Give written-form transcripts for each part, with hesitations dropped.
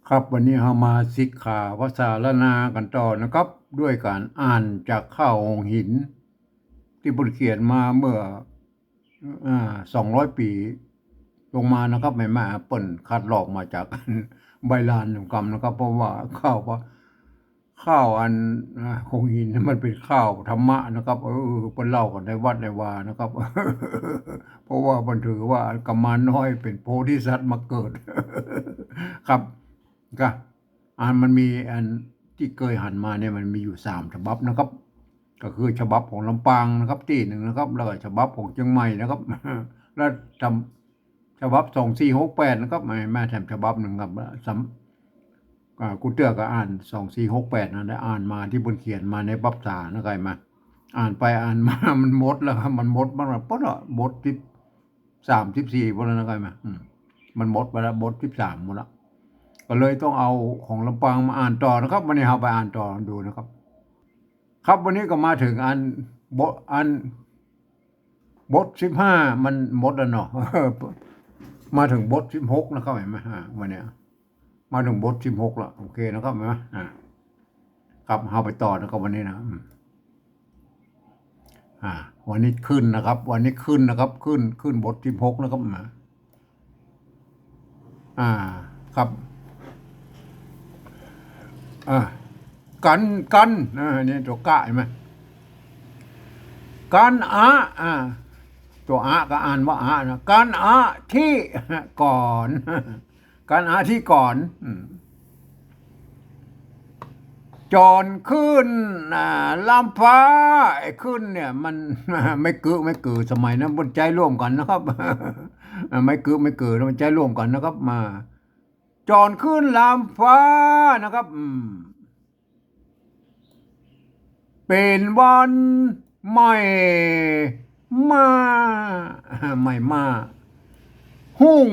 ครับวันนี้เรามาศึกษาภาษาละนากันต่อนะครับด้วยการอ่านจากข้าวองค์หินที่บทเขียนมาเมื่อ200 ปีลงมานะครับไม่มาเปิ่นคัดลอกมาจากใบลานของกรรมนะครับเพราะว่าข้าวอันองค์หินมันเป็นข้าวธรรมะนะครับเปิ้นเล่ากันในวัดในวานะครับเพราะว่ามันถือว่ากำมารน้อยเป็นโพธิสัตว์มาเกิดครับ ก็มันมีอันที่เคยหันมาเนี่ยมันมีอยู่3 ฉบับนะครับก็คือฉบับของลำปางนะครับที่หนึ่งนะครับแล้วก็ฉบับของเชียงใหม่นะครับแล้วฉบับ2468นะครับแม่แถมฉบับหนึ่งครับกูเตือก็อ่าน2468นะได้อ่านมาที่บนเขียนมาในบัพษานะครับมาอ่านไปอ่านมามันหมดแล้วครับมันหมดมันแบบปุ๊บอะบทที่34หมดแล้วนะครับมามันหมดไปแล้วบท13หมดแล้ว ก็เลยต้องเอาของลำปางมาอ่านต่อนะครับวันนี้เราไปอ่านต่อดูนะครับครับวันนี้ก็มาถึงบท 15มันหมดแล้วเนาะมาถึงบท 16นะครับเห็นไหมวันนี้มาถึงบท 16แล้วโอเคนะครับเห็นไหมครับเราไปต่อนะครับวันนี้นะวันนี้ขึ้นนะครับ วันนี้ขึ้นนะครับขึ้นบท 16นะครับมาครับ อ่ากันนี่ตัวกะเห็นไหมกันตัวก็อ่านว่านะกันที่ก่อนกันที่ก่อนจอนขึ้นลำฟ้าไอ้ขึ้นเนี่ยมันไม่เกิดสมัยนั้นมันใจร่วมกันนะครับไม่เกิดมันใจร่วมกันนะครับมาจอนขึ้นลำฟ้านะครับเป็นวันไม่มาไม่มาหุ่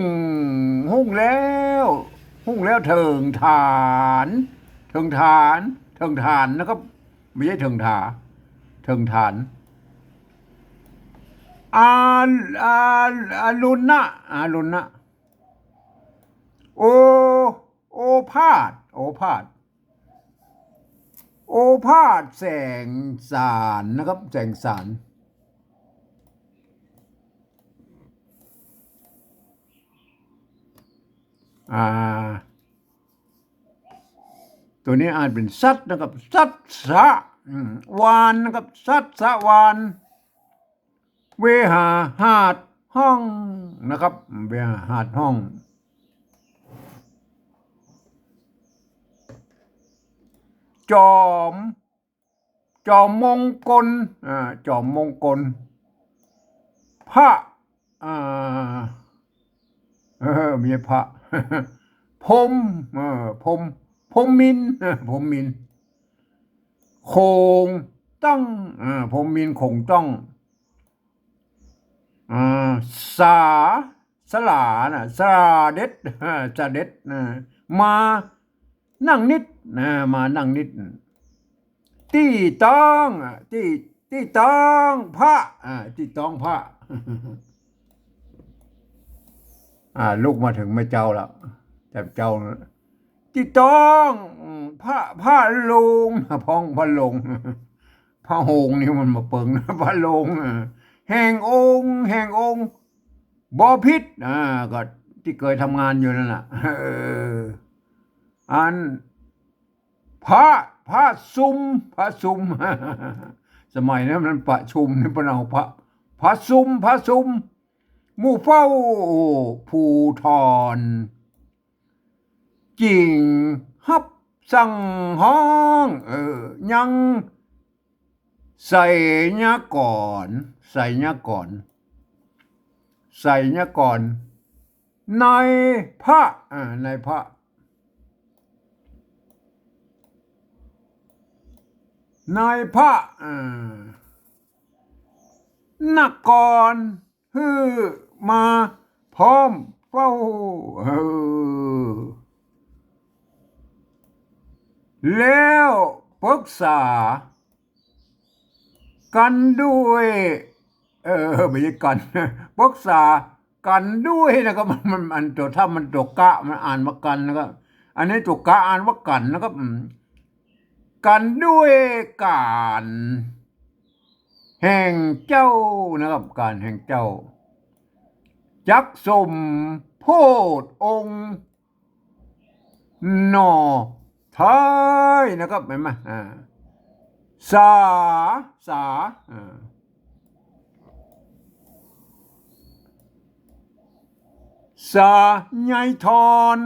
งแล้วเถิงฐานนะครับไม่ใช่เถิงถาเถิงฐานอาอารุณนะโอโอภาสโอภาสแสงสารนะครับแสงสารตัวนี้อ่านเป็นสัตนะครับสัตสะวานนะครับสัตสะวานเวหาหาดห้องนะครับเวหาหาดห้องจอมมงคลจอมมงคลพระไม่ใช่พระพรมพรมมินพรมมินโคงต้องพรมมินคงต้องสาสลานะสาเด็ดมานั่งนิดมานั่งนิดที่ต้องที่ต้องพระที่ต้องพระลูกมาถึงไม่เจ้าแล้วแต่เจ้าที่ต้องพระลงพ้องพระลงพระหงนี่มันมาเปิงนะพระลงแห่งองค์บ่อพิษก็ที่เคยทำงานอยู่นั่นแหละอันพระซุมสมัยนั้นมันประชุมนี่เป็นเอาพระซุมหมู่เฝ้าภูทรจริงฮับสั่งห้องยังใส่ยะก่อนในพระในพระนกรฮือมาพร้อมเฝ้าแล้วปรึกษากันด้วยไม่ใช่กันปรึกษากันด้วยนะครับมันตัวถ้ามันตัวกะมันอ่านมากันนะครับ อันนี้ตัวกะอ่านว่ากันนะครับกันด้วยการแห่งเจ้านะครับการแห่งเจ้าจักสมโพธิองค์หนอท้ายนะครับเห็นไหมสาสาสาใหญ่ทอน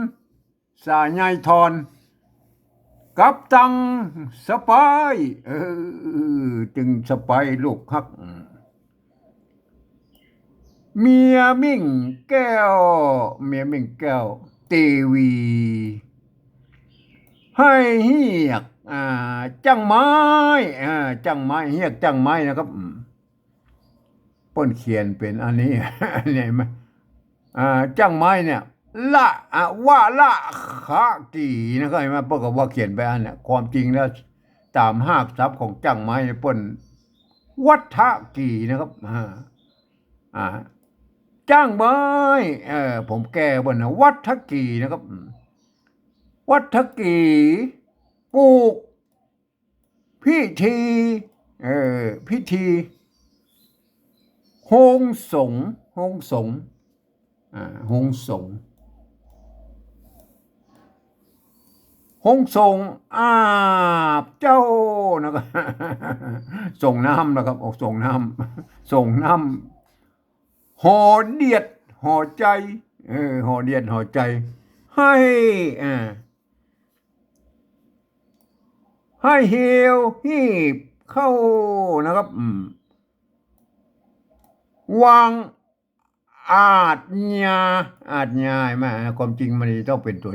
สาใหญ่ทอนกับตังสปายจึงสปายลูกฮักเมียมิ่งแก้วเมียมิ่งแก้วเตวีให้เฮียกจังไม้จังไม้เฮียกจังไม้นะครับป้นเขียนเป็นอันนี้เนี่ยไหมจังไม้เนี่ยละว่าละขะกีนะครับเห็นไหมเปิ้นก็ว่าเขียนไปอันเนี่ยความจริงแล้วตามหากศัพท์ของจังไม้เนี่ยเปิ้นวัฏฐกีนะครับจ้างไม้ผมแก้บนนะวัฏกีนะครับวัฏกีปลูกพิธีพิธีโฮงสงโฮงสงโฮงสงโฮงสงอาบเจ้านะครับส่งน้ำนะครับออกส่งน้ำส่งน้ำห่อเดียดห่อใจห่อเดียดห่อใจให้ให้เหี่ยวหีบเข้านะครับวางอาจญามาความจริงมันต้องเป็นตัว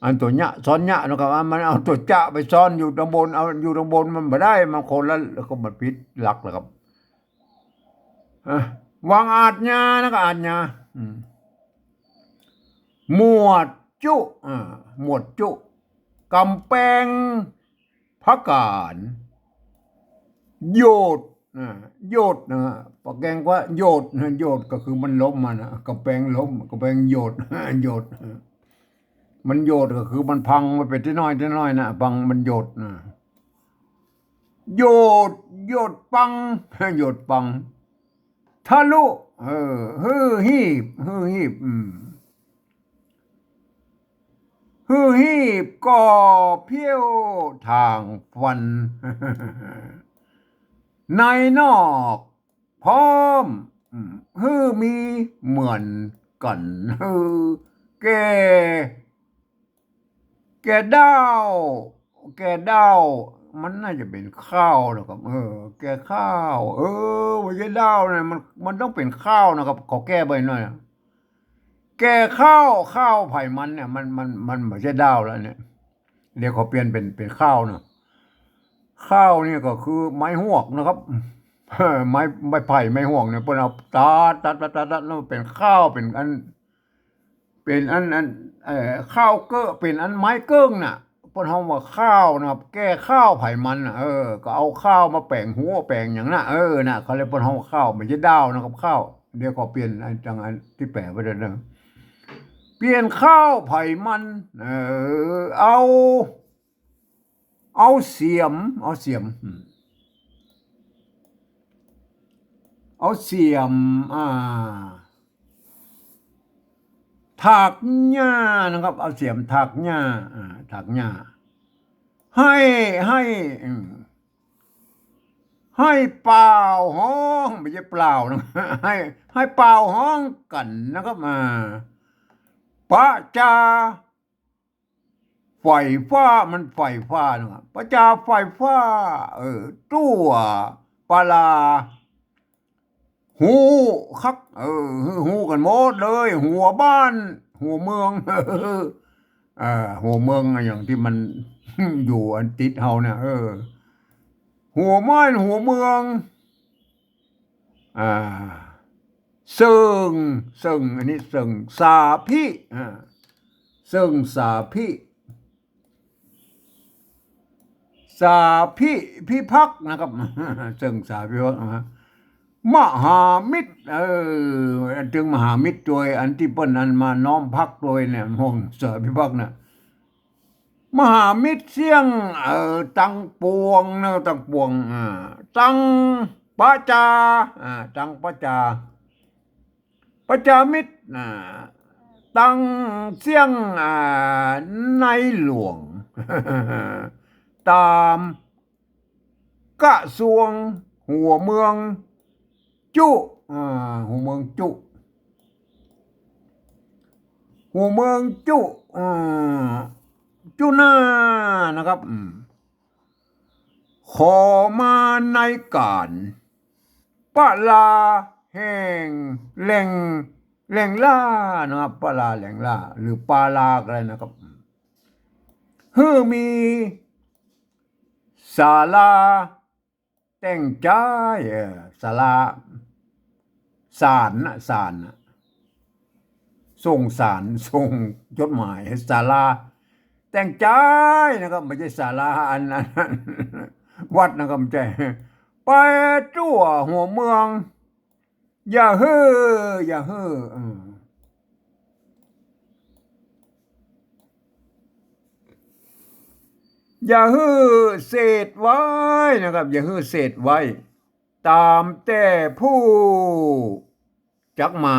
อันตัวเนี้ยซ้อนเนี้ยนะครับมันเอาตัวจะไปซ้อนอยู่ตรงบนเอาอยู่ตรงบนมันไม่ได้มันคนละแล้วก็มันผิดหลักแล้วครับวางอาจญานะครับอาจญาหมวดจุหมวดจุกำแพงพักการโยดโยดนะปะแกงว่าโยดโยดก็คือมันล้มมันกำแพงล้มกำแพงโยดโยดมันโยดก็คือมันพังมันเป็นที่น้อยนะพังมันโยดนะโยดโยดปังโยดปังทะลุฮือฮีบฮือฮีบฮือฮีบก็เพี้ยวทางฟันในนอกพร้อมฮือมีเหมือนกันฮือแกดาวมันน่าจะเป็นข้าวนะครับแกข้าวไม่ใช่ดาวเนี่ยมันต้องเป็นข้าวนะครับขอแก้ไปหน่อยแกข้าวไผ่มันเนี่ยมันไม่ใช่ดาวแล้วเนี่ยเดี๋ยวขอเปลี่ยนเป็นข้าวนะข้าวนี่ก็คือไม้หวกนะครับไม้ไผ่ไม้หวกเนี่ยเพิ่นเอาตัดแล้วเป็นข้าวเป็นอันข้าวเก้อเป็นอันไม้เกิ้งน่ะเพิ่นเฮาว่าข้าวนะครับแก้ข้าวไผ่มันน่ะก็เอาข้าวมาแปลงหัวแปลงหยังน่ะน่ะเขาเรียกเพิ่นเฮาข้าวไม่ใช่ดาวนะครับข้าวเดี๋ยวขอเปลี่ยนอันจังอันที่แปลไว้เด้อเปลี่ยนข้าวไผ่มันเอาเสียมเอาเสียมถากหญ้านะครับเอาเสียมถากหญ้าถากหญ้าให้ให้เป่าห้องไม่ใช่เปล่านะให้เป่าห้องกันนะครับพระจาไฟฟ้ามันไฟฟ้านะครับพระจาไฟฟ้าตัวปลาหูคักหูกันหมดเลยหัวบ้านหัวเมืองหัวเมืองอย่างที่มันอยู่อันติดเฮาเนี่ยหัวไม้หัวเมืองเซิงอันนี้เซิงสาพิเซิงสาพิพิพักนะครับเซิงสาพิพักนะ มหามิตรจึงมหามิตรโดยอันที่เปิ้นอันมาน้อมพักโดยเนี่ยมงเสอพิพักษ์น่ะมหามิตรเสียงตั้งปวงนะตั้งปวงตั้งปะจาตั้งปะจาปะจามิตรตั้งเสียงในหลวงตามกระทรวงหัวเมืองจุหัวเมืองจุหัวเมืองจุจุนานะครับขอมาในการปะลาแห่งแหล่งล่านะครับปะลาแหล่งล่าหรือปาลาอะไรนะครับฮือมีศาลาแต่งใจศาลาศาลนะศาลนะส่งสารส่งจดหมายศาลาแต่งใจนะครับไม่ใช่ศาลาอันนั้นวัดนะครับไม่ใช่ไปทั่วหัวเมืองอย่าเฮ้ออย่าเฮ้ออย่าฮือเศษไว้นะครับอย่าฮือเศษไว้ตามแต่ผู้จักมา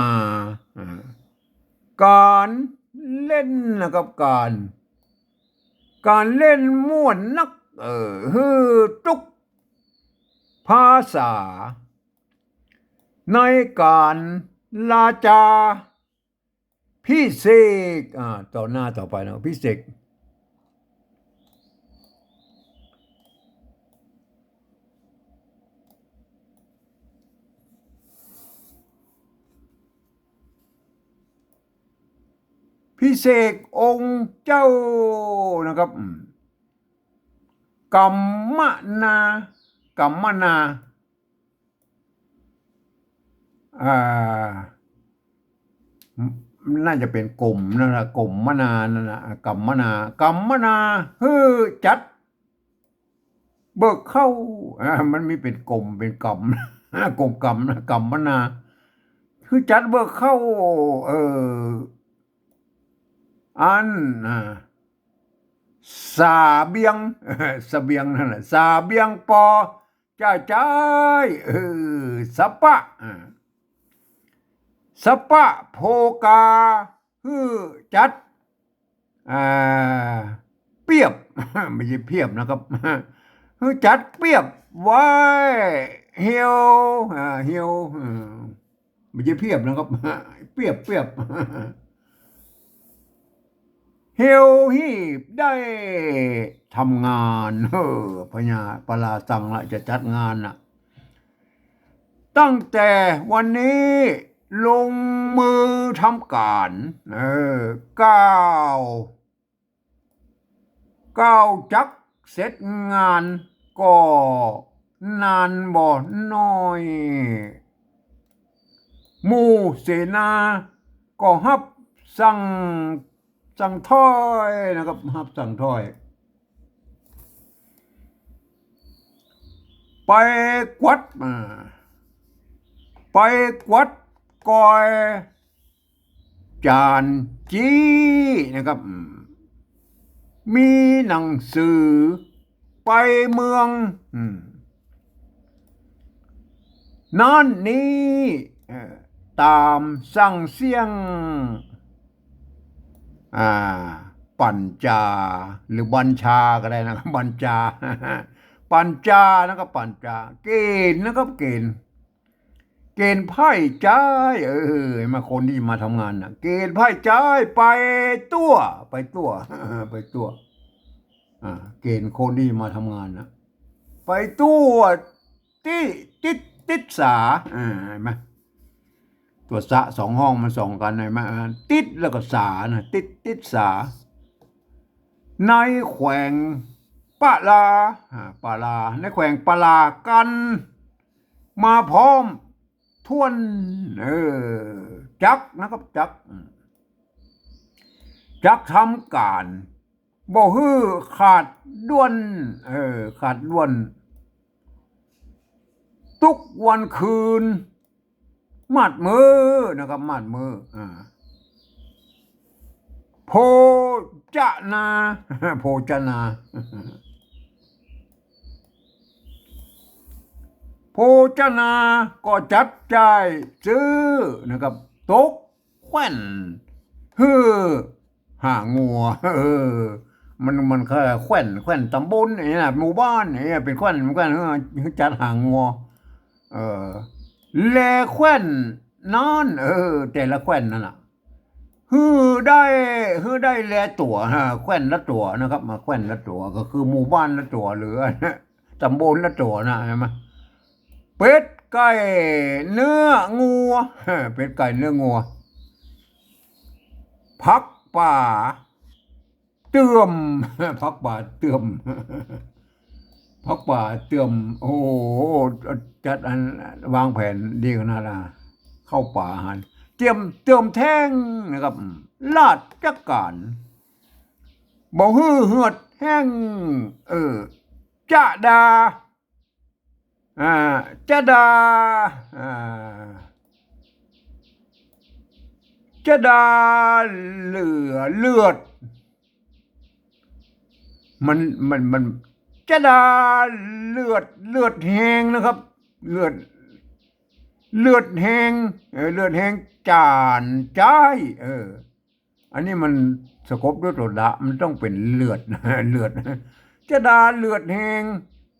การเล่นนะครับการเล่นม่วนนักฮือทุกภาษาในการลาจาพิเศษต่อหน้าต่อไปนะพิเศษพิเศษองค์เจ้านะครับกัมมนากัมมนาน่าจะเป็นกลมนั่นแหละกลมมนานั่นนะกัมมนาฮือจัดเบิกเข้ามันมีเป็นกลมเป็นกำกลมกำนะกัมมนาคือจัดเบิกเข้าอันสาเบียงสเบียงนั่นแหละสาเบียงปอจ้าจ้ายสปะสปะโพกาฮือจัดเปียบไม่ใช่เพียบนะครับฮือจัดเปียบไว้เหี่ยวเหี่ยวไม่ใช่เพียบนะครับเปียบเฮลฮีบได้ทำงานพญาปลาสังละจะจัดงานน่ะตั้งแต่วันนี้ลงมือทำการก้าวจักเสร็จงานก็นานบ่น้อยหมู่เสนาก็ฮับสั่งถ้อยนะครับฮับสั่งถ้อยไปกวัดกอยจานจีนะครับมีหนังสือไปเมืองนั่นนี้ตามสั่งเสียงปัญจาหรือบัญชาก็ได้นะครับบัญจาปัญจานะครับปัญจาเกณฑ์นะครับเกณฑ์ไพ่จ่ายมาคนที่มาทำงานนะเกณฑ์ไพ่จ่ายไปตัวไปตัว เกณฑ์คนที่มาทำงานนะไปตัวติดสาเห็นไหมตัวสะสองห้องมันส่องกันเห็นไหมติดแล้วก็สานะติดสาในแขวงปะลาในแขวงปะลากันมาพร้อมทวนจักนะครับจักทำการบ่ฮื้อขาดด้วน ทุกวันคืนมัดมือนะครับมัดมือโภชนาโภชนาโภชนาก็จัดจ่ายซื้อนะครับตกแขวนฮือหางัวมันแค่แขวนตำบลเนี่ยหมู่บ้านเนี่ยเป็นแขวนจัดหางัวเออแลแขวนนอนแต่ละแขวนนั่นน่ะฮือได้แลตัวแขวนละตัวนะครับมาแขวนละตัวก็คือหมู่บ้านละตัวหรือตำบลละตัวนะใช่ไหมเป็ดไก่เนื้องัวเป็ดไก่เนื้องัวผักป่าเติมผักป่าเติมผักป่าเติมโอ้โหจัดอันวางแผนดีขนาดน่ะเข้าป่าอาหารเติมแท่งนะครับลาดจักการบ่ฮือเหือดแห้งจะดาอ่าจะดาอ่าจะดาเลือดมันจะดาเลือดแห้งนะครับเลือดแห้งเลือดแห้งจานใจอันนี้มันสะกบด้วยตัวละมันต้องเป็นเลือดเลือดจะดาเลือดแห้ง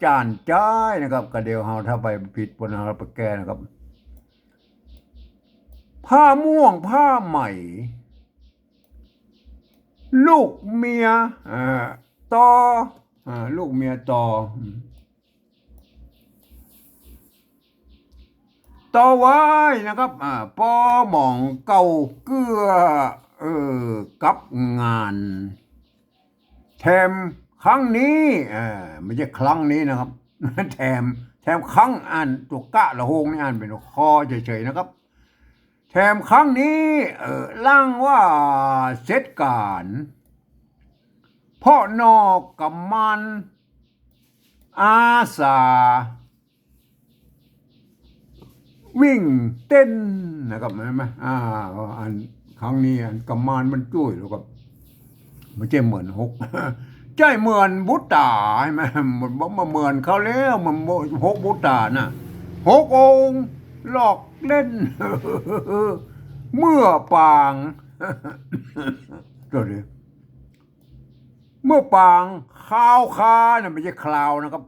จานใจนะครับกระเดียวเฮาถ้าไปผิดบนเฮาไปแก้นะครับผ้าม่วงผ้าใหม่ลูกเมียต่อลูกเมียต่อไว้นะครับปอหม่องเก่าเกลือกับงานแถมครั้งนี้ไม่ใช่ครั้งนี้นะครับแถมครั้งอ่านตัวกะละโหงนี่อ่านเป็นคอเฉยๆนะครับแถมครั้งนี้ล่างว่าเสร็จการพ่อนอกกับมันอาสาวิ่งเต้นนะครับเห็นไหมอันครั้งนี้อันกำมานมันจุ้ยแล้วก็ไม่ใช่เหมือนฮกใจเหมือนบุตตาใช่ไหมมันบอกมาเหมือนเขาแล้วมันฮกบุตตาน่ะฮกองค์หลอกเล่นเมื่อปางตัวเดียวเมื่อปางข้าวคาเนี่ยไม่ใช่คราวนะครับ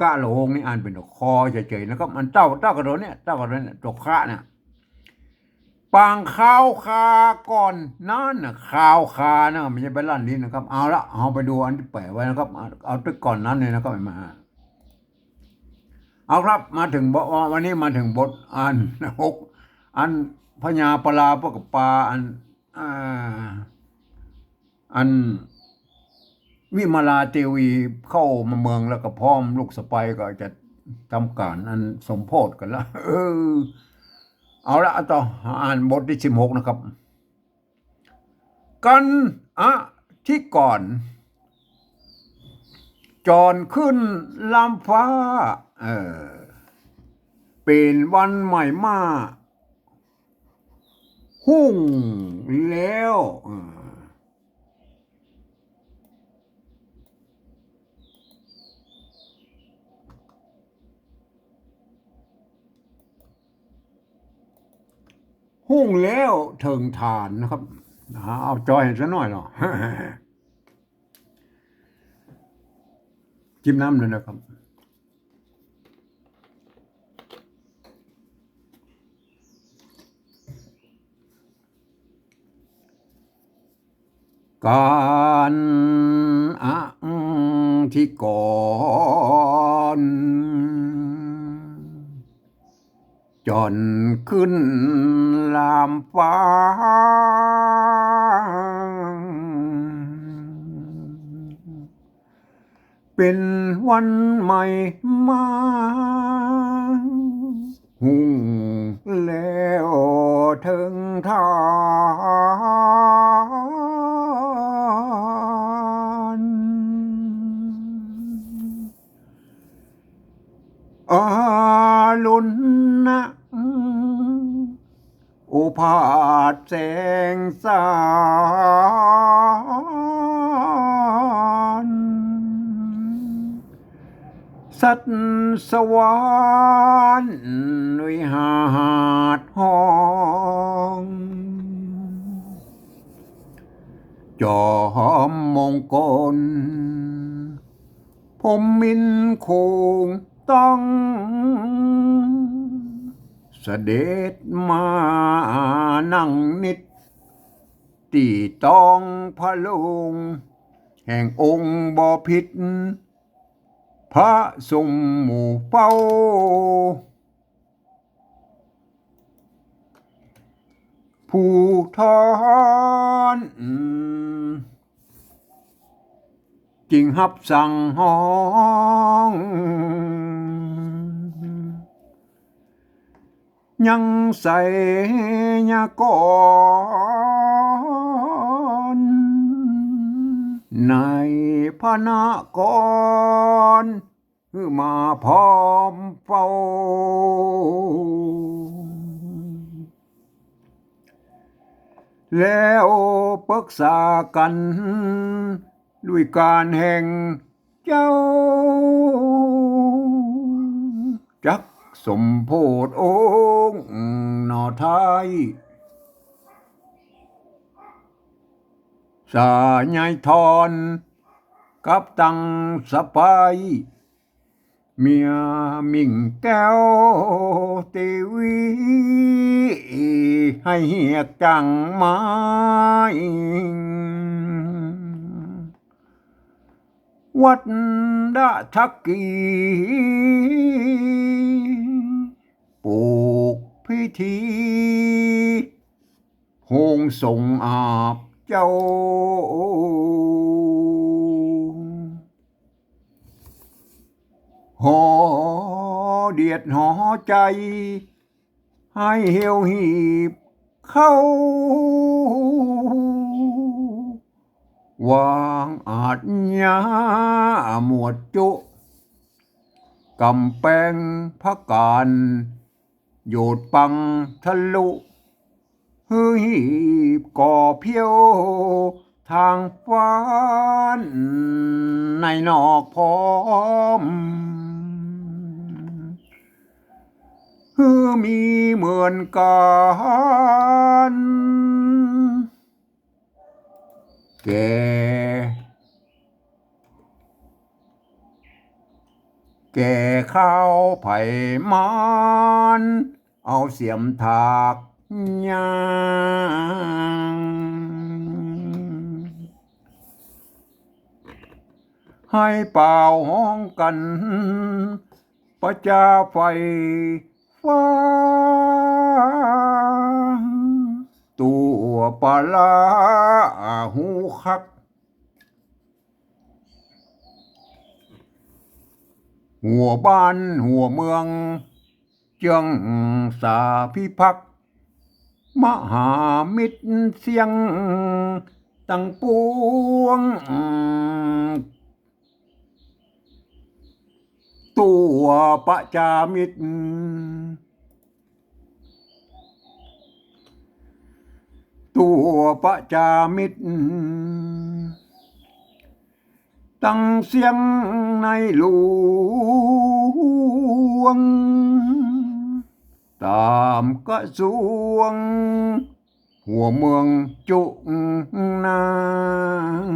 กะโหลงนี่อ่านเป็นคอเฉยๆนะครับมันเต้ากระโดดเนี่ยตัวคาเนี่ยปางข้าวคาก่อนนั่นน่ะข้าวคานะไม่ใช่ไปลั่นนี้นะครับเอาละเอาไปดูอันที่แปะไว้นะครับเอาตึกก่อนนั้นเลยนะครับมาเอาครับมาถึงวันนี้มาถึงบทอันหกอันพญาปลาพวกปลาอันวิมาลาเทวีเข้ามาเมืองแล้วก็พร้อมลูกสะใภ้ก็จะทำการอันสมโพธิกันแล้วเอาละต่ออ่านบทที่16นะครับกันที่ก่อนจอนขึ้นลำฟ้าเป็นวันใหม่มาหุ่งแล้วหุ่งแล้วเถิงฐานนะครับเอาจอยซะหน่อยเนาะจิ้มน้ำเลยนะครับการที่ก่อนจนขึ้นลามฟ้าเป็นวันใหม่มาหุ่งแล้วถึงทาน อาลุนนะโอภาสแสงสารสัตว์สวรรค์วิหารห้องจอมมงคลผมมินคงต้องเสด็จมานั่งนิดตีตองพระลุงแห่งองค์บ่ผิดพระสมหมู่เฝ้าผู้ทอนจริงหับสั่งห้องยังใส่ยากรในพระนครคือมาพร้อมเฝ้าแล้วปรึกษากันด้วยการแห่งเจ้าจักสมโพธิองค์นอไทยสายายทอนกับตังสะไปเมียมิ่งแก้วเตวีให้เหียกจังไม้วัดดะทักกีปลูกพิธีโฮงส่งอาบเจ้าหอเดียดหอใจให้เหี่ยวหีบเข้าวางอาจญาหมวดจุกำแพงพระการโยดปังทะลุหือหีบก่อเพียวทางฟ้านในนอกพร้อมฮือมีเหมือนกันแก่ข้าวไผ่มันเอาเสียมถากยางให้เป่าห้องกันประจาไฟฟ้าตัวปลาหูคักหัวบ้านหัวเมืองเจืองสาพิพักษ์มหามิตรเสียงตั้งปวงตัวประจามิตรตัวประจามิตรตั้งเสียงในหลวงตามกระทรวงหัวเมืองจุนาง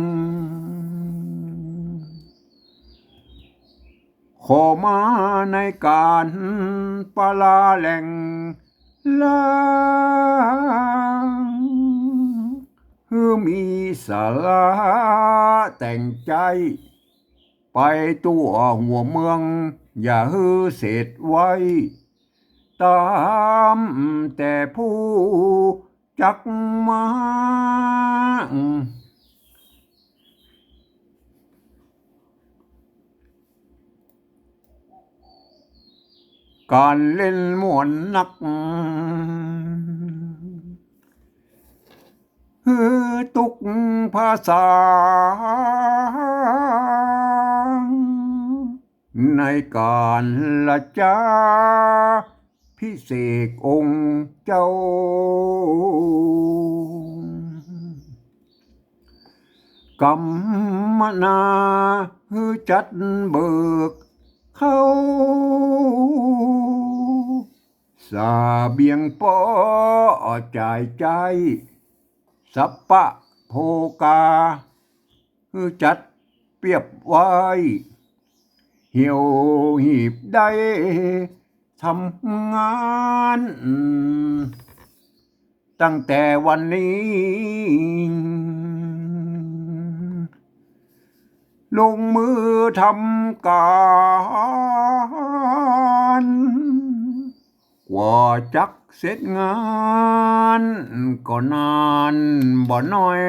ขอมาในการปลาแหล่งลางคือมีสาระแต่งใจไปตัวหัวเมืองอย่าฮือเสร็จไว้ตามแต่ผู้จักมาการเล่นม่วนนักทุกภาษา ในการละจาพิเศษองค์เจ้า กรรมนาฮือจัดเบิกเขาสาเบียงปอจ่ายใจสัปปะโภกาฮือจัดเปรียบไว้เหี่ยวหีบได้ทำงานตั้งแต่วันนี้ลงมือทำการกว่าจักเสร็จงานก็นานบ่น้อย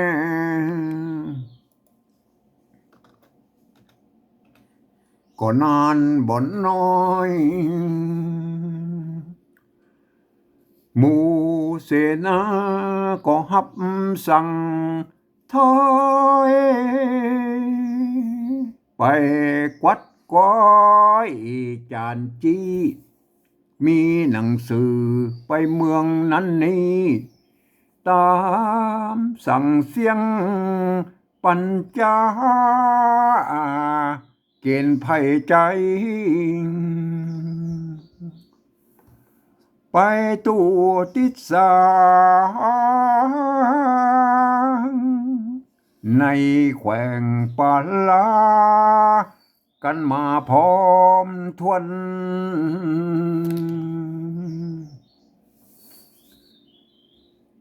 ก็นานบ่น้อยหมู่เสนาก็หับสั่งถอยไปกวัดก้อยจานจี้มีหนังสือไปเมืองนั้นนี้ตามสั่งเสียงปัญจาเกณฑ์ภัยใจไปตัวติดสางในแขวงปาลากันมาพร้อมทวน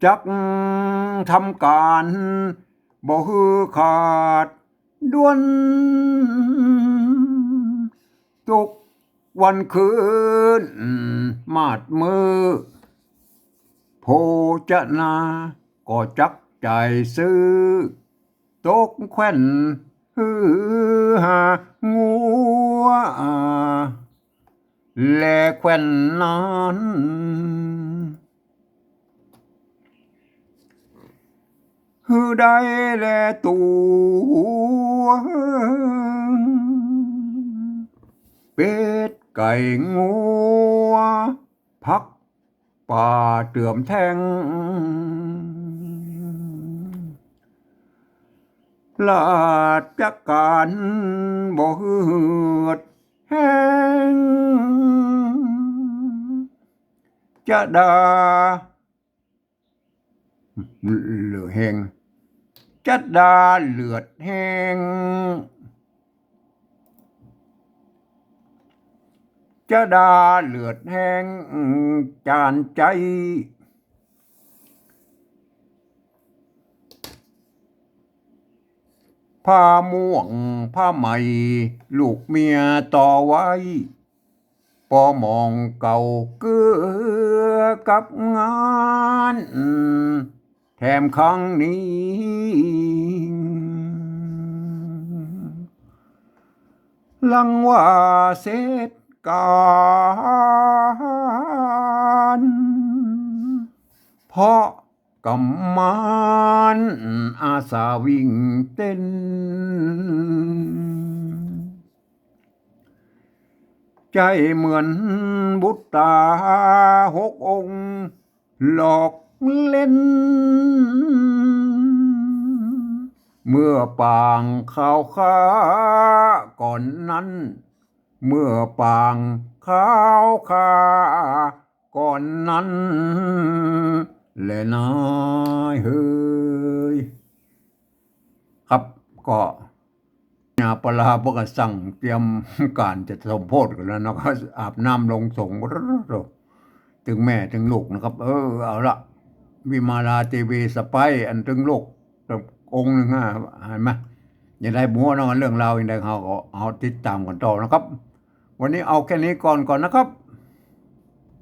จักทำการบ่ฮือขาดด่วนทุกวันคืนมาดมือโภชนาก็จักใจซื้อตกแขวนฮือหางัวแลแขวนนั้นฮือได้แลตัวเป็ดไก่งัวพักป่าเตื่อมแทงลาดจักการบ่ฮืดแห้งจะดาเหลือแหงจัดดาเลือดแห้งจะดาเลือดแห้งจานใจผ้าม่วงผ้าไหมลูกเมียต่อไว้ปอมองเก่าเกือกับงานแถมครั้งนี้ลังว่าเสร็จการเพราะกำมานอาสาวิ่งเต้นใจเหมือนบุตตา6 องค์หลอกเล่นเมื่อปางข้าวขาก่อนนั้นเมื่อปางข้าวขาก่อนนั้นแลนายเฮ้ยครับก็ญาปลาพวกสั่งเตรียมการจะสมโพธิกันแล้วนะครับอาบน้ำลงสงฆ์ถึงแม่ถึงลูกนะครับเอาละวิมาลาเทวีสไปอันถึงลูกองค์หนึ่งเห็นไหมอย่าได้บัวนะเรื่องราวอย่างใดเขาติดตามกันต่อนะครับวันนี้เอาแค่นี้ก่อนนะครับ